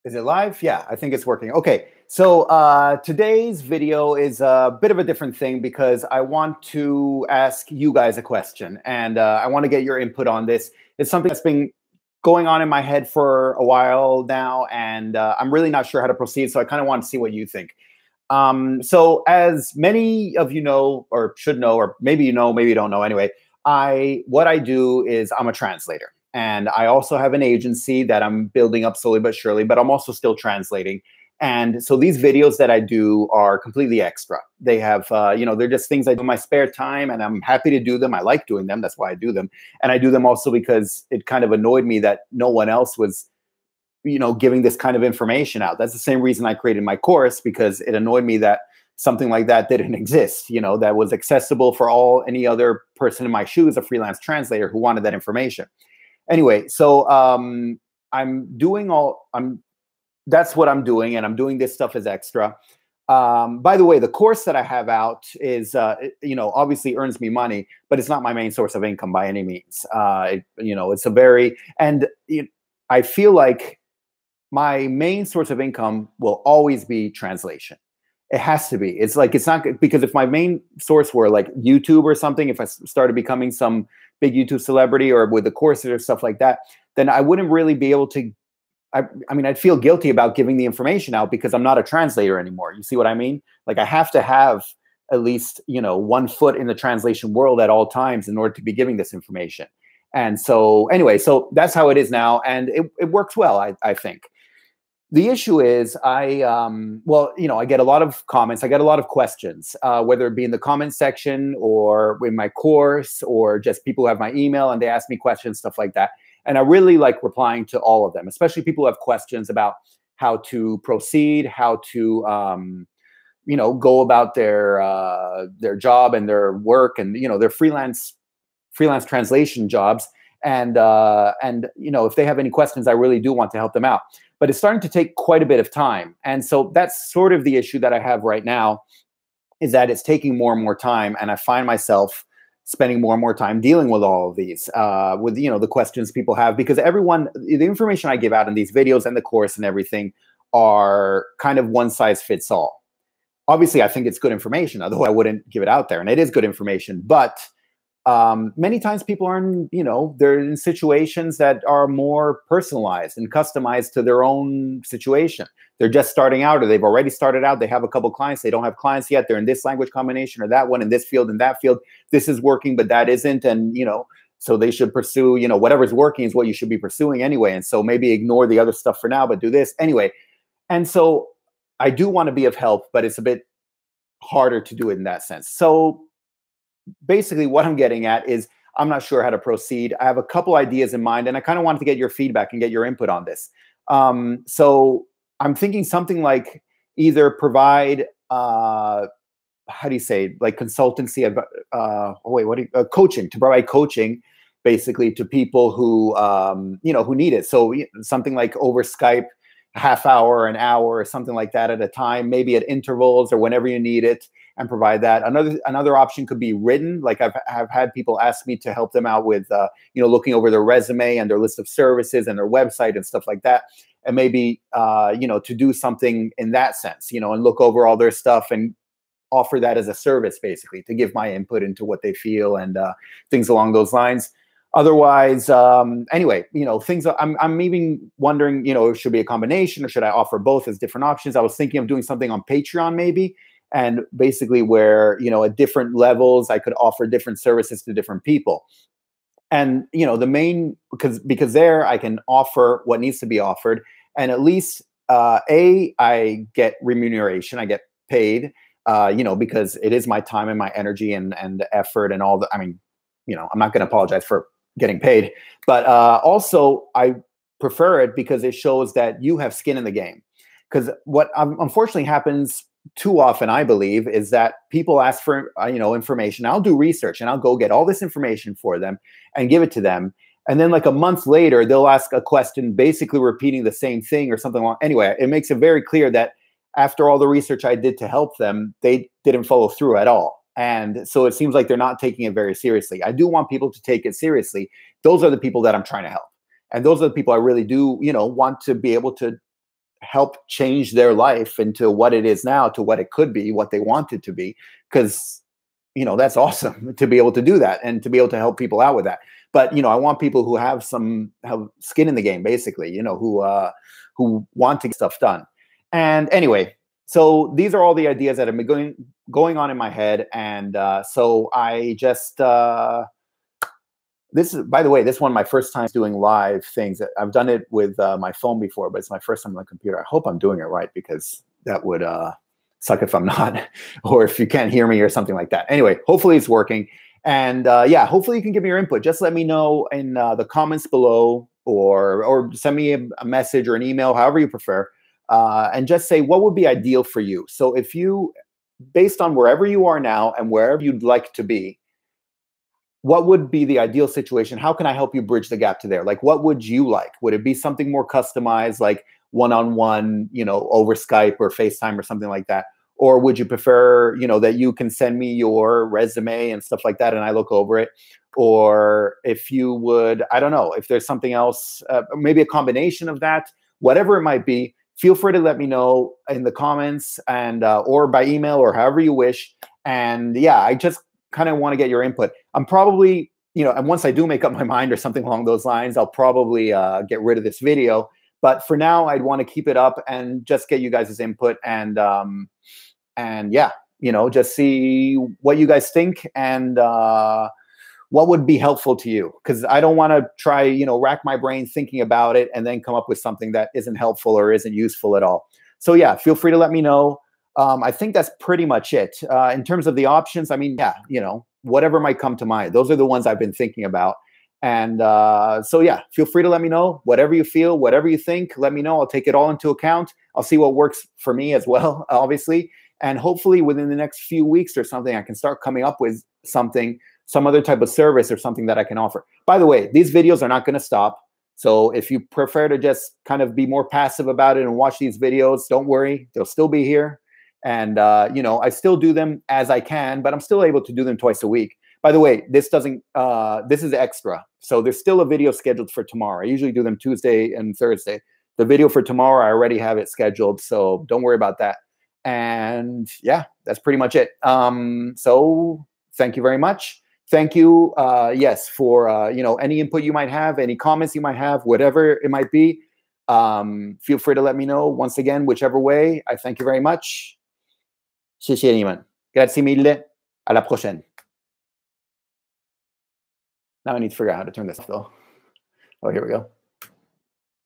Is it live? Yeah, I think it's working. Okay, so today's video is a bit of a different thing because I want to ask you guys a question, and I want to get your input on this. It's something that's been going on in my head for a while now, and I'm really not sure how to proceed, so I kind of want to see what you think. So as many of you know, or should know, or maybe you know, maybe you don't know anyway, what I do is I'm a translator. And I also have an agency that I'm building up slowly but surely, but I'm also still translating. And so these videos that I do are completely extra. They have, they're just things I do in my spare time, and I'm happy to do them. I like doing them. That's why I do them. And I do them also because it kind of annoyed me that no one else was, giving this kind of information out. That's the same reason I created my course, because it annoyed me that something like that didn't exist, that was accessible for any other person in my shoes, a freelance translator who wanted that information. Anyway, so that's what I'm doing, and I'm doing this stuff as extra. By the way, the course that I have out is, obviously earns me money, but it's not my main source of income by any means. It's I feel like my main source of income will always be translation. It has to be. It's not, because if my main source were like YouTube or something, if I started becoming some big YouTube celebrity or with the courses or stuff like that, then I wouldn't really be able to, I'd feel guilty about giving the information out because I'm not a translator anymore. You see what I mean? Like, I have to have at least, 1 foot in the translation world at all times in order to be giving this information. And so anyway, so that's how it is now. And it works well, I think. The issue is I get a lot of comments. I get a lot of questions, whether it be in the comment section or in my course, or just people who have my email and they ask me questions, stuff like that. And I really like replying to all of them, especially people who have questions about how to proceed, how to, go about their job and their work and, their freelance translation jobs. And if they have any questions, I really do want to help them out. But it's starting to take quite a bit of time. And so that's sort of the issue that I have right now, is that it's taking more and more time. And I find myself spending more and more time dealing with all of these, with, the questions people have, because the information I give out in these videos and the course and everything are kind of one size fits all. Obviously, I think it's good information, otherwise I wouldn't give it out there. And it is good information, but many times people are they're in situations that are more personalized and customized to their own situation. They're just starting out, or they've already started out. They have a couple clients. They don't have clients yet. They're in this language combination or that one, in this field and that field. This is working, but that isn't. And, so they should pursue, whatever's working is what you should be pursuing anyway. And so maybe ignore the other stuff for now, but do this anyway. And so I do want to be of help, but it's a bit harder to do it in that sense. So basically what I'm getting at is I'm not sure how to proceed. I have a couple ideas in mind, and I kind of wanted to get your feedback and get your input on this. So I'm thinking something like either provide, how do you say, like consultancy, coaching, to provide coaching basically to people who, who need it. So something like over Skype, half hour, an hour, or something like that at a time, maybe at intervals or whenever you need it, and provide that. Another option could be written. Like I've had people ask me to help them out with, looking over their resume and their list of services and their website and stuff like that. And maybe, to do something in that sense, and look over all their stuff and offer that as a service, basically, to give my input into what they feel and things along those lines. Otherwise, anyway, things I'm even wondering, it should be a combination, or should I offer both as different options? I was thinking of doing something on Patreon maybe, and basically where, at different levels, I could offer different services to different people. And, the main, because there I can offer what needs to be offered. And at least, I get remuneration, I get paid, because it is my time and my energy and effort and all the, I'm not going to apologize for getting paid, but also I prefer it because it shows that you have skin in the game. Because what unfortunately happens too often, I believe, is that people ask for information. I'll do research and I'll go get all this information for them and give it to them. And then like a month later, they'll ask a question basically repeating the same thing or something along. Anyway, it makes it very clear that after all the research I did to help them, they didn't follow through at all. And so it seems like they're not taking it very seriously. I do want people to take it seriously. Those are the people that I'm trying to help. And those are the people I really do, want to be able to help change their life into what it is now to what it could be, what they want it to be. Because, you know, that's awesome to be able to do that and to be able to help people out with that. But, you know, I want people who have skin in the game, basically, you know, who want to get stuff done. And anyway, so these are all the ideas that have been going on in my head. And so I just, this is, by the way, this is one of my first times doing live things. I've done it with my phone before, but it's my first time on the computer. I hope I'm doing it right, because that would suck if I'm not, or if you can't hear me or something like that. Anyway, hopefully it's working. And yeah, hopefully you can give me your input. Just let me know in the comments below, or send me a message or an email, however you prefer. And just say what would be ideal for you. So if you, based on wherever you are now and wherever you'd like to be, what would be the ideal situation? How can I help you bridge the gap to there? Like, what would you like? Would it be something more customized, like one-on-one, you know, over Skype or FaceTime or something like that? Or would you prefer, you know, that you can send me your resume and stuff like that and I look over it? Or if you would, I don't know, if there's something else, maybe a combination of that, whatever it might be, feel free to let me know in the comments, and or by email, or however you wish. And yeah, I just kind of want to get your input. I'm probably, you know, and once I do make up my mind or something along those lines, I'll probably get rid of this video. But for now, I'd want to keep it up and just get you guys' input, and yeah, you know, just see what you guys think, and what would be helpful to you. Because I don't want to try, you know, rack my brain thinking about it and then come up with something that isn't helpful or isn't useful at all. So yeah, feel free to let me know. I think that's pretty much it. In terms of the options, I mean, yeah, you know, whatever might come to mind. Those are the ones I've been thinking about. And so yeah, feel free to let me know whatever you feel, whatever you think. Let me know. I'll take it all into account. I'll see what works for me as well, obviously. And hopefully within the next few weeks or something, I can start coming up with something, some other type of service or something that I can offer. By the way, these videos are not going to stop. So if you prefer to just kind of be more passive about it and watch these videos, don't worry, they'll still be here. And, you know, I still do them as I can, but I'm still able to do them twice a week. By the way, this is extra. So there's still a video scheduled for tomorrow. I usually do them Tuesday and Thursday. The video for tomorrow, I already have it scheduled, so don't worry about that. And yeah, that's pretty much it. So thank you very much. Thank you, yes, for, you know, any input you might have, any comments you might have, whatever it might be. Feel free to let me know. Once again, whichever way, I thank you very much. 謝謝你們. Grazie mille. Alla prochaine. Now I need to figure out how to turn this off, though. Oh, here we go.